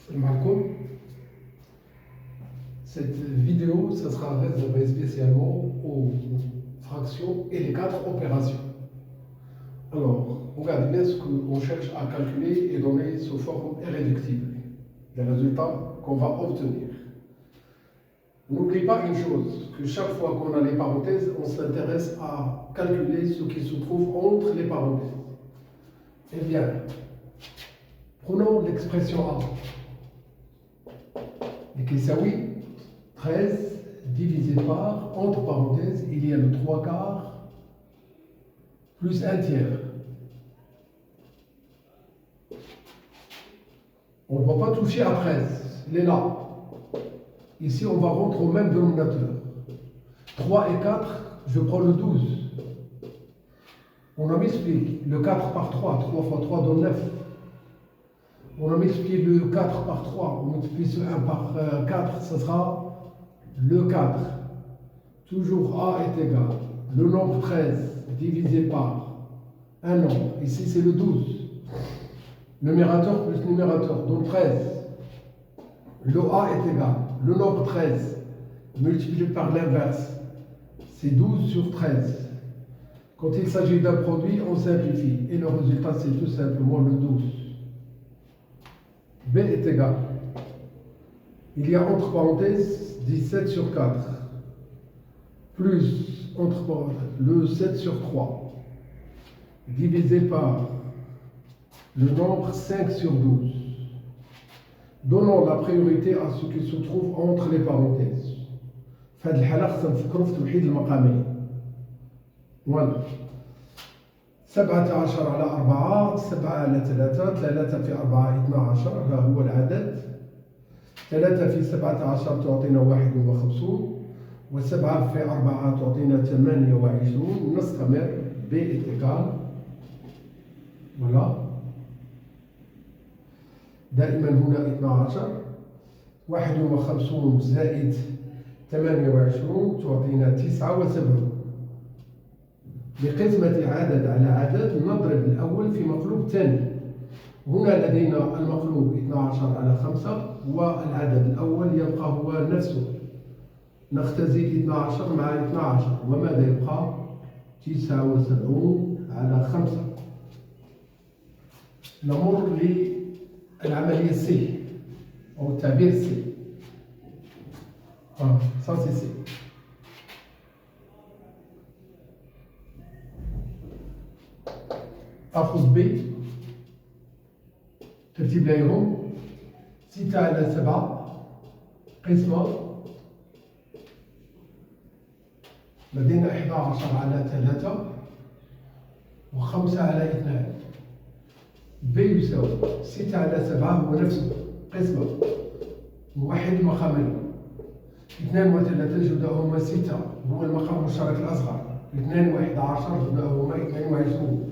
Salam alaikum. Cette vidéo, ça sera réservé spécialement aux fractions et les 4 opérations. Alors, regardez bien ce qu'on cherche à calculer et donner sous forme irréductible, les résultats qu'on va obtenir. N'oublie pas une chose, que chaque fois qu'on a les parenthèses, on s'intéresse à calculer ce qui se trouve entre les parenthèses. Eh bien, prenons l'expression A. Et qui s'ajoute 13 divisé par, entre parenthèses, il y a le 3 quarts plus 1 tiers. On ne va pas toucher à 13, il est là. Ici, on va rentrer au même dénominateur. 3 et 4, je prends le 12. On a multiplié le 4 par 3, 3 fois 3 donne 9. On a multiplié le 4 par 3, on multiplie ce 1 par 4, ce sera le 4. Toujours A est égal. Le nombre 13 divisé par un nombre, ici c'est le 12. Numérateur plus numérateur, donc 13. Le A est égal. Le nombre 13 multiplié par l'inverse, c'est 12 sur 13. Quand il s'agit d'un produit, on simplifie. Et le résultat, c'est tout simplement le 12. B est égal. Il y a entre parenthèses 17 sur 4. Plus, entre parenthèses, le 7 sur 3. Divisé par le nombre 5 sur 12. Donnons la priorité à ce qui se trouve entre les parenthèses. في هذه الحالة خصنا نفكروا في توحيد المقامين. voilà. 17 على 4، 7 على 3، 3 في 4 12، ها هو العدد. 3 في 17 تعطينا 51، و7 في 4 تعطينا 28. نستمر. B est égal. voilà. دائما هنا 12. 51 زائد 28 تعطينا 79. لقسمة عدد على عدد نضرب الأول في مقلوب الثاني. هنا لدينا المقلوب 12 على 5 والعدد الأول يبقى هو نفسه. نختزل 12 مع 12 وماذا يبقى؟ 79 على 5. نمر للعملية سي أو التعبير سي. ça c'est C. أخذ B ترتيب لهم 6 على 7 قسمة لدينا 11 على 3 و5 على 2. B يساوي 6 على 7 هو نفسه قسمة موحد المقامين. 2 و 3 جمعهما 6 هو المقام المشترك الأصغر. 2 و 11 جمعهما 22.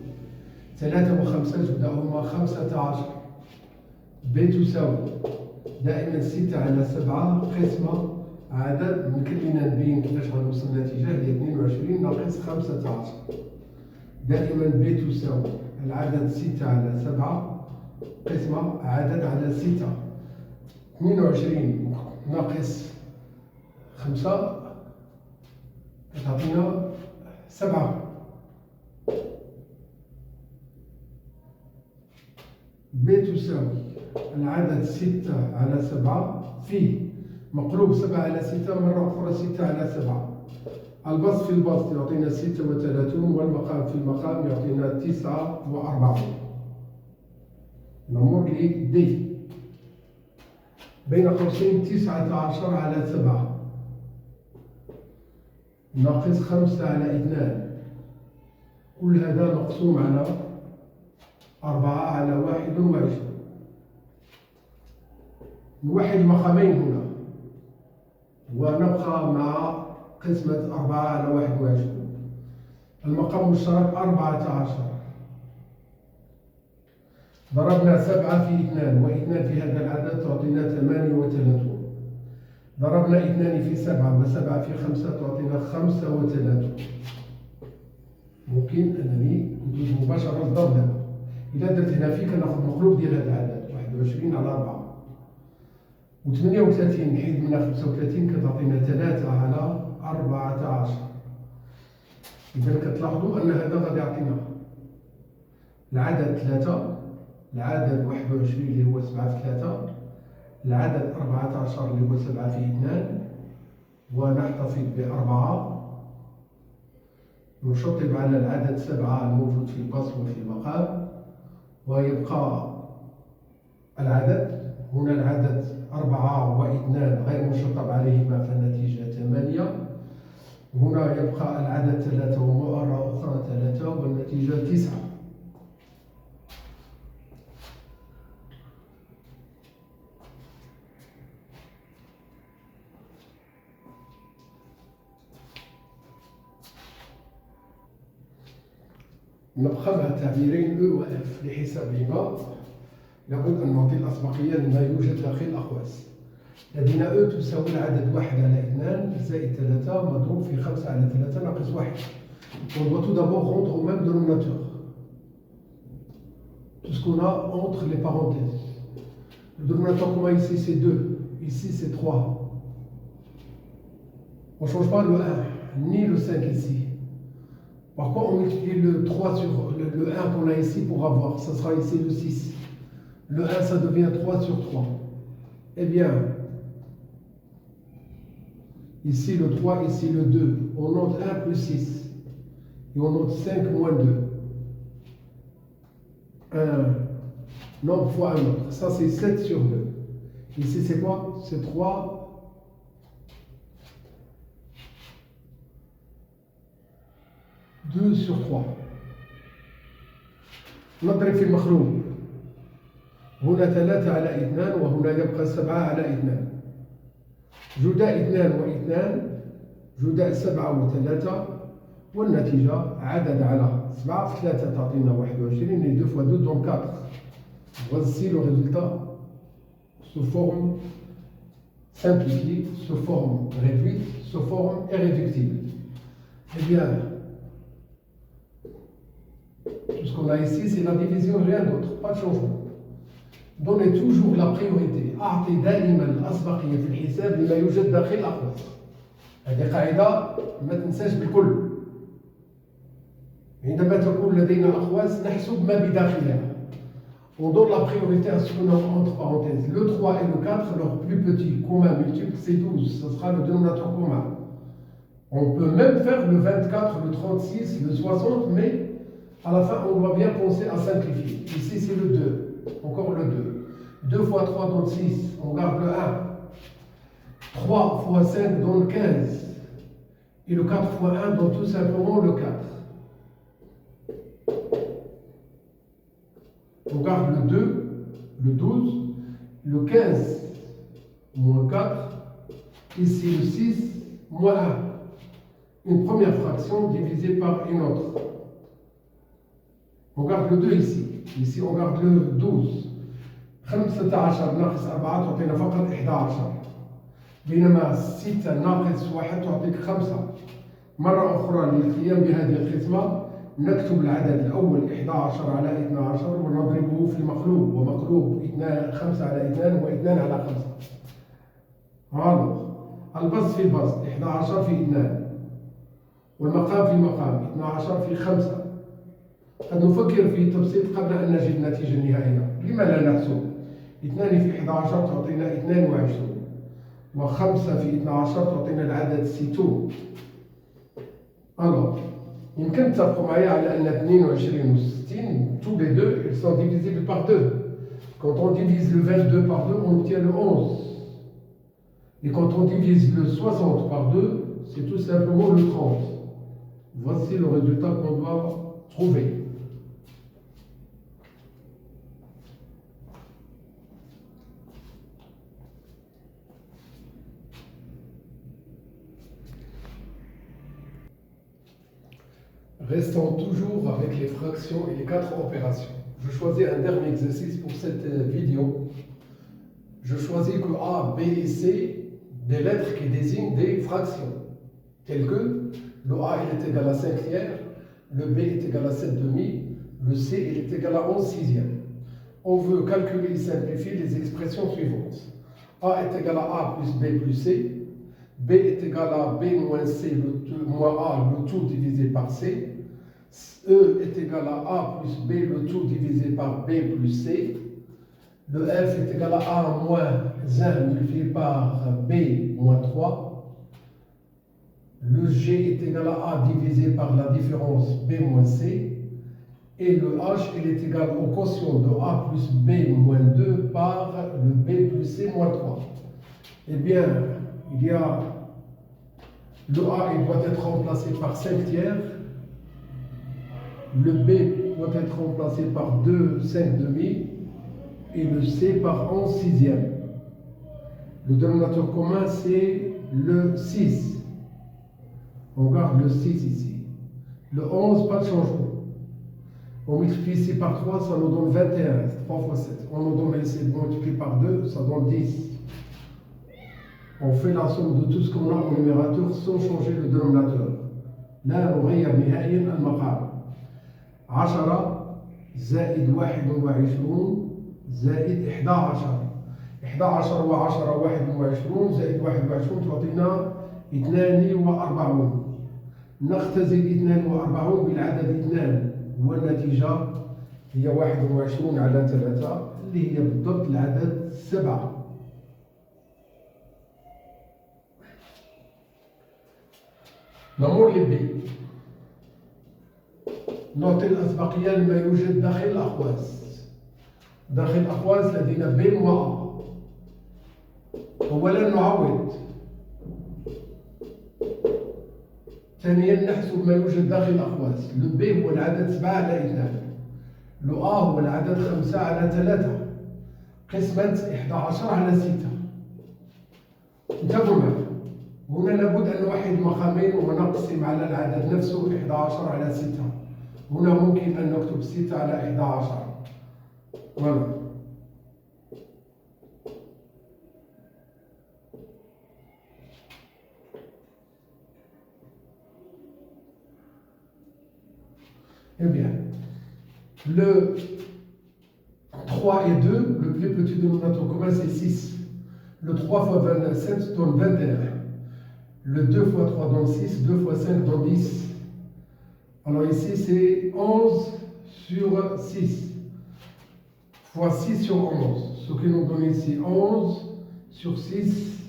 3 و5 جمعهما 15. B تساوي دائما 6 على 7 قسمة عدد ممكن نبين كيفاش غنوصل للنتيجة هي 22 ناقص 15. دائما B تساوي العدد 6 على 7 قسمة عدد على 6. 22 ناقص 5 تعطينا 7. B تساوي العدد 6 على 7 في مقلوب 7 على 6 مرة أخرى 6 على 7. البسط في البسط يعطينا 36 والمقام في المقام يعطينا 49. نمر ل D. بين قوسين 19 على 7 ناقص 5 على 2. كل هذا مقسوم على 4 على 21. نوحد المقامين هنا ونبقى مع قسمة 4 على 21. المقام المشترك 14. ضربنا 7 في 2 و2 في هذا العدد تعطينا 38. ضربنا 2 في 7 و7 في 5 تعطينا 35. ممكن أنني ندوز مباشرة للضرب هذا. إذا درت هنا في كناخذ مقلوب ديال هذا العدد 21 على 4. و38 نحيد منها 35 كتعطينا 3 على 14. إذا كتلاحظوا أن هذا غادي يعطينا العدد 3، العدد 21 اللي هو 7 في 3، العدد 14 اللي هو 7 في 2، ونحتفظ ب4، نشطب على العدد 7 الموجود في البسط وفي المقام، ويبقى العدد هنا العدد 4 و2 غير مشطب عليهما فالنتيجة 8. هنا يبقى العدد 3 ومرة أخرى 3 والنتيجة 9. نبقى مع التعبيرين E و F لحسابهما. لابد أن نعطي الأسبقية لما يوجد داخل الأقواس. لدينا E تساوي العدد 1 على 2 زائد 3 مضروب في 5 على 3 ناقص 1. On doit tout d'abord rendre au même dénominateur tout ce qu'on a entre les parenthèses. Le dénominateur commun ici c'est 2, ici c'est 3. On ne change pas le 1 ni le 5 ici. Par contre, on multiplie le 3 sur le 1 qu'on a ici pour avoir, ça sera ici le 6. Le 1, ça devient 3 sur 3. Eh bien, ici le 3, ici le 2. On note 1 plus 6. Et on note 5 moins 2. Un nombre fois un autre. Ça, c'est 7 sur 2. Ici, c'est quoi? C'est 3. 2 sur 3. نضرب في المخلوق. هنا 3 على 2 وهنا يبقى 7 على 2. جداء 2 و2 جداء 7 و3 والنتيجة عدد على 7 في 3 تعطينا 21 et 2 fois 2 donc 4. Voici le résultat sous forme simplifiée, sous forme réduite, sous forme irréductible. Eh bien, tout ce qu'on a ici, c'est la division, rien d'autre, pas de changement. Donnez toujours la priorité. أعطي دائما الأسبقية في الحساب لما يوجد داخل الأقواس. هذه قاعدة ما تنساش بالكل. عندما تكون لدينا أقواس نحسب ما بداخلها. On donne la priorité à ce qu'on a entre parenthèses. Le 3 et le 4, leur plus petit commun multiple, c'est 12. Ce sera le dénominateur commun. On peut même faire le 24, le 36, le 60, mais à la fin, on doit bien penser à simplifier. Ici, c'est le 2. Encore le 2. 2 fois 3 donne 6. On garde le 1. 3 fois 5 donne 15. Et le 4 fois 1 donne tout simplement le 4. On garde le 2, le 12, le 15, moins 4. Ici, le 6, moins 1. Une première fraction divisée par une autre. On garde le 2 ici. Ici, on garde le 12. 15 ناقص 4 تعطينا فقط 11. بينما 6 ناقص 1 تعطيك 5. مرة أخرى للقيام بهذه القسمة نكتب العدد الأول 11 على 12 ونضربه في المقلوب، ومقلوب 5 على 2 و2 على 5. هذا البسط في البسط 11 في 2 والمقام في المقام 12 في 5. قد نفكر في تبسيط قبل أن نجد النتيجة النهائية. لما لا نحسب؟ 2 في 11 تعطينا 22 و5 في 12 تعطينا العدد 60. Alors, يمكن تتفقوا معايا على أن 22 و 60 tous les deux ils sont divisibles par 2. Quand on divise le 22 par 2, on obtient le 11. Et quand on divise le 60 par 2, c'est tout simplement le 30. Voici le résultat qu'on doit trouver. Restons toujours avec les fractions et les 4 opérations. Je choisis un dernier exercice pour cette vidéo. Je choisis que A, B et C, des lettres qui désignent des fractions, telles que le A il est égal à 5 tiers, le B est égal à 7 demi, le C il est égal à 11 sixièmes. On veut calculer et simplifier les expressions suivantes. A est égal à A plus B plus C. B est égal à B moins C moins A, le tout divisé par C. E est égal à A plus B, le tout divisé par B plus C. Le F est égal à A moins 1 multiplié par B moins 3. Le G est égal à A divisé par la différence B moins C. Et le H, il est égal au quotient de A plus B moins 2 par le B plus C moins 3. Eh bien, il y a le A, il doit être remplacé par 5 tiers. Le B doit être remplacé par 2 5 demi. Et le C par 11 sixième. Le dénominateur commun, c'est le 6. On garde le 6 ici. Le 11, pas de changement. On multiplie ici par 3, ça nous donne 21. 3 fois 7. On nous donne ici multiplié par 2, ça donne 10. On fait la somme de tout ce qu'on a au numérateur sans changer le dénominateur. لا نغير نهائيا المقام. 10 زائد 21 زائد 11. 11 و10 21 زائد 21 تعطينا 42. نختزل 42 بالعدد 2 والنتيجة هي 21 على 3 اللي هي بالضبط العدد 7. نمر للبي. نعطي الأسبقية لما يوجد داخل الأقواس. داخل الأقواس لدينا ب و أ. أولا نعوض. ثانيا نحسب ما يوجد داخل الأقواس. لو ب هو العدد 7 على 2. لو أ هو العدد 5 على 3. قسمة 11 على 6. انتبهوا معي. هنا لابد أن نوحد مقامين ونقسم على العدد نفسه 11 على 6. هنا ممكن أن نكتب 6 على 11. voilà. Eh bien, le 3 et 2, le plus petit dénominateur commun c'est 6. Le 3 fois 27 donne 21. Le 2 fois 3 donne 6, 2 fois 5 donne 10. Alors ici c'est 11 sur 6. Fois 6 sur 11. Ce qui nous donne ici 11 sur 6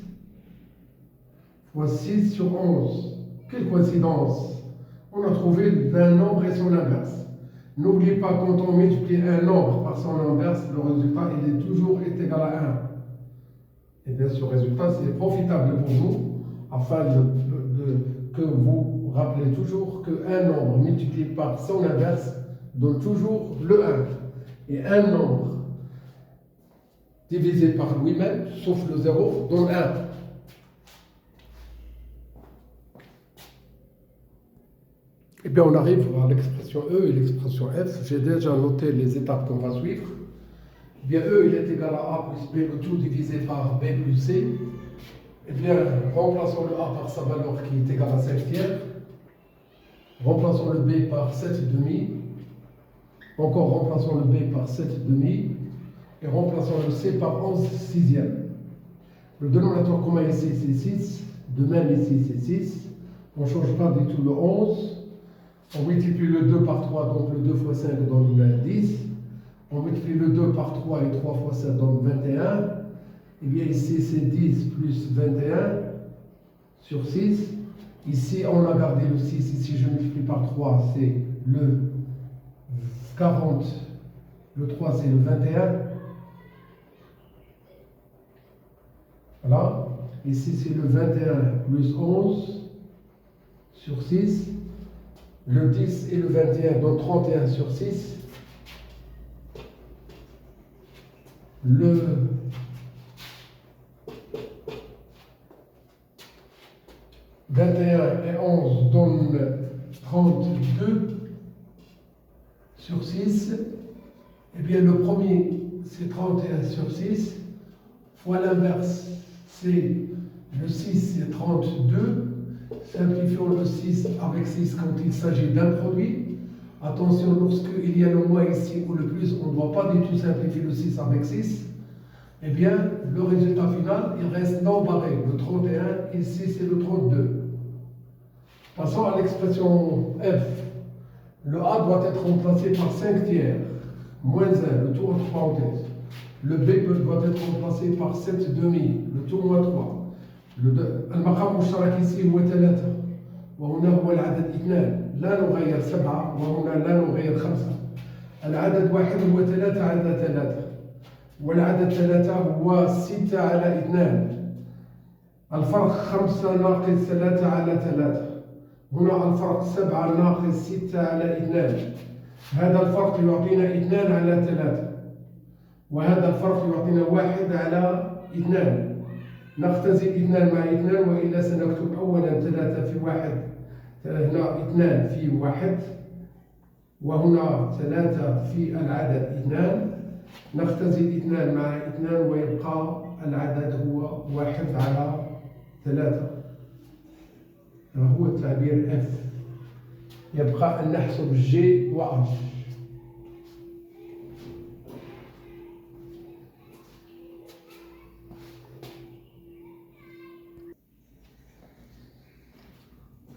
fois 6 sur 11. Quelle coïncidence! On a trouvé un nombre et son inverse. N'oubliez pas, quand on multiplie un nombre par son inverse, le résultat il est toujours égal à 1. Et bien ce résultat c'est profitable pour vous, afin que vous rappelez toujours qu'un nombre multiplié par son inverse donne toujours le 1. Et un nombre divisé par lui-même, sauf le 0, donne 1. Et bien on arrive à l'expression E et l'expression F. J'ai déjà noté les étapes qu'on va suivre. Bien E il est égal à A plus B, le tout divisé par B plus C. Et bien remplaçons le A par sa valeur qui est égale à 5 tiers. Remplaçons le B par 7,5. Encore remplaçons le B par 7,5. Et remplaçons le C par 11 sixième. Le dénominateur commun ici c'est 6. De même ici c'est 6. On ne change pas du tout le 11. On multiplie le 2 par 3, donc le 2 fois 5 donne 10. On multiplie le 2 par 3 et 3 fois 7 donne 21. Et bien ici c'est 10 plus 21 sur 6. Ici on a gardé le 6. Ici je multiplie par 3, c'est le 40. Le 3 c'est le 21. Voilà. Ici c'est le 21 plus 11 sur 6. Le 10 et le 21 donnent 31 sur 6. Le 21 et 11 donnent 32 sur 6. Et bien le premier c'est 31 sur 6 fois l'inverse c'est le 6 c'est 32. Simplifions le 6 avec 6 quand il s'agit d'un produit. Attention, lorsqu'il y a le moins ici ou le plus, on ne doit pas du tout simplifier le 6 avec 6. eh bien, le résultat final, il reste non barré. Le 31, ici, c'est le 32. Passons à l'expression F. Le A doit être remplacé par 5 tiers, moins 1, le tout entre parenthèses. Le B doit être remplacé par 7 demi, le tout moins 3. المقام المشترك ici هو 3 وهنا هو العدد 2 لا نغير 7 وهنا لا نغير 5. العدد 1 هو 3 على 3 والعدد 3 هو 6 على 2. الفرق 5 ناقص 3 على 3. هنا الفرق 7 ناقص 6 على 2. هذا الفرق يعطينا 2 على 3 وهذا الفرق يعطينا 1 على 2. نختزل 2 مع 2 وإلا سنكتب أولا 3 في 1 هنا 2 في 1 وهنا 3 في العدد 2. نختزل 2 مع 2 ويبقى العدد هو 1 على 3. هو التعبير F. يبقى أن نحسب G و H.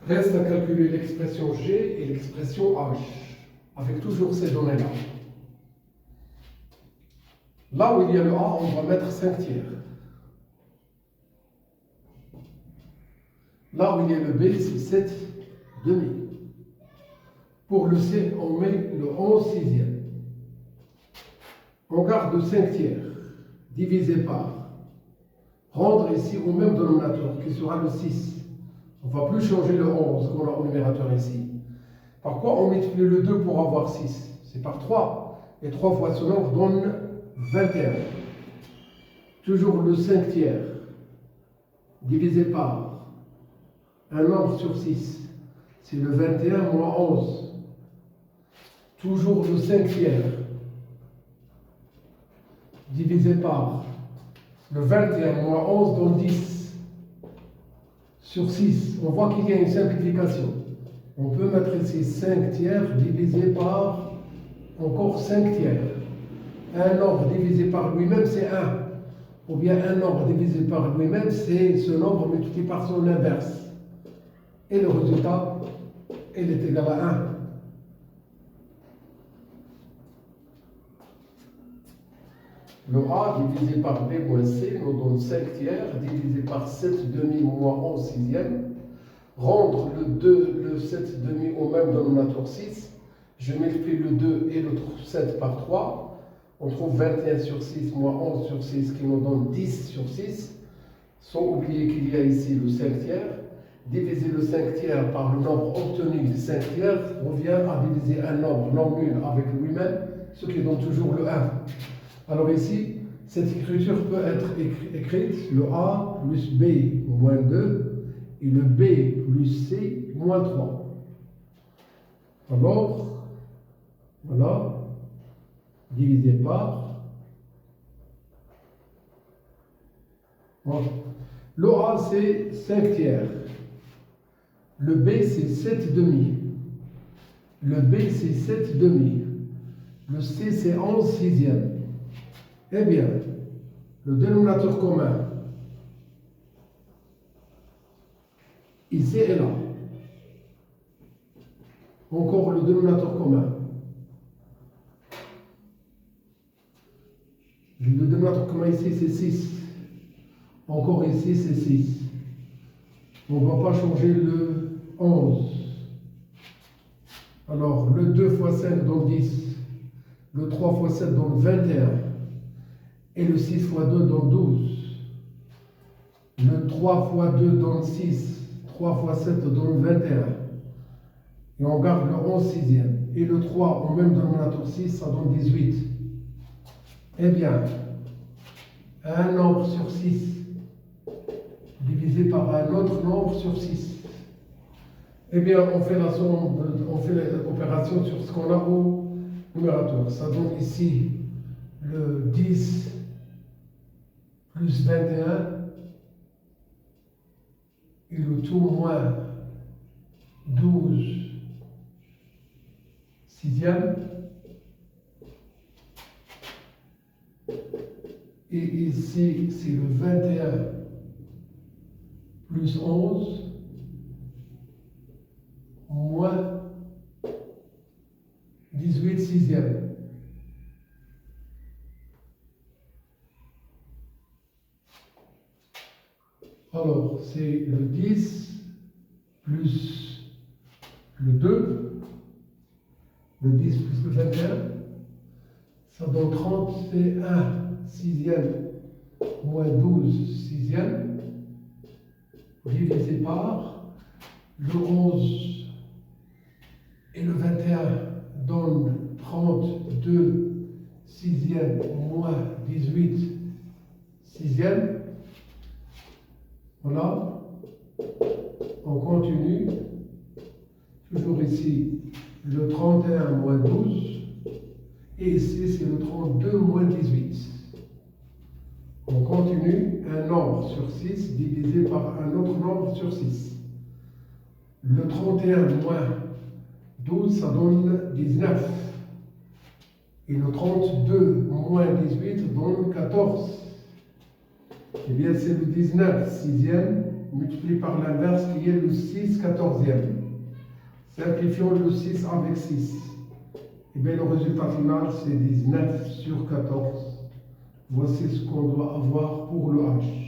Reste à calculer l'expression G et l'expression H, avec toujours ces données-là. Là où il y a le A, on va mettre 5 tiers. Là où il y a le B, c'est 7 demi. Pour le C, on met le 11 sixième. On garde 5 tiers, divisé par, rendre ici au même dénominateur, qui sera le 6. On ne va plus changer le 11 qu'on a au numérateur ici. Par quoi on multiplie le 2 pour avoir 6? C'est par 3. Et 3 fois ce nombre donne 21. Toujours le 5 tiers, divisé par un nombre sur 6. C'est le 21 moins 11. Toujours le 5 tiers, divisé par le 21 moins 11 donne 10. Sur 6, on voit qu'il y a une simplification. On peut mettre ici 5 tiers divisé par encore 5 tiers. Un nombre divisé par lui-même, c'est 1. Ou bien un nombre divisé par lui-même, c'est ce nombre multiplié par son inverse. Et le résultat, il est égal à 1. Le A divisé par B moins C nous donne 5 tiers, divisé par 7 demi moins 11 sixième. Rendre le 7 demi au même dénominateur 6. Je multiplie le 2 et le 7 par 3. On trouve 21 sur 6 moins 11 sur 6 qui nous donne 10 sur 6. Sans oublier qu'il y a ici le 5 tiers. Diviser le 5 tiers par le nombre obtenu du 5 tiers revient à diviser un nombre non nul avec lui-même, ce qui donne toujours le 1. Alors ici, cette écriture peut être écrite le A plus B moins 2 et le B plus C moins 3. Alors, voilà, divisé par. Voilà. Le A c'est 5 tiers. Le B c'est 7 demi. Le B c'est 7 demi. Le C c'est 11 sixième. Eh bien, le dénominateur commun, ici et là. Encore le dénominateur commun. Le dénominateur commun ici, c'est 6. Encore ici, c'est 6. On ne va pas changer le 11. Alors, le 2 fois 5 donne 10. Le 3 fois 7 donne 21. Et le 6 fois 2 donne 12. Le 3 fois 2 donne 6. 3 fois 7 donne 21. Et on garde le 11 sixième. Et le 3 au même dénominateur 6, ça donne 18. Eh bien, un nombre sur 6 divisé par un autre nombre sur 6. Eh bien, on fait l'opération sur ce qu'on a au numérateur. Ça donne ici le 10 plus 21 et le tout moins 12 sixième. Et ici, c'est le 21 plus 11 moins 18 sixièmes. Alors, c'est le 10 plus le 2, le 10 plus le 21, ça donne 31 sixièmes moins 12 sixièmes, divisé par le 11 et le 21 donne 32 sixièmes moins 18 sixièmes. Voilà, on continue, toujours ici, le 31 moins 12, et ici c'est le 32 moins 18. On continue, un nombre sur 6 divisé par un autre nombre sur 6. Le 31 moins 12, ça donne 19. Et le 32 moins 18 donne 14. Eh bien, c'est le 19 sixième multiplié par l'inverse qui est le 6 quatorzième. Simplifions le 6 avec 6. Eh bien, le résultat final, c'est 19 sur 14. Voici ce qu'on doit avoir pour le H.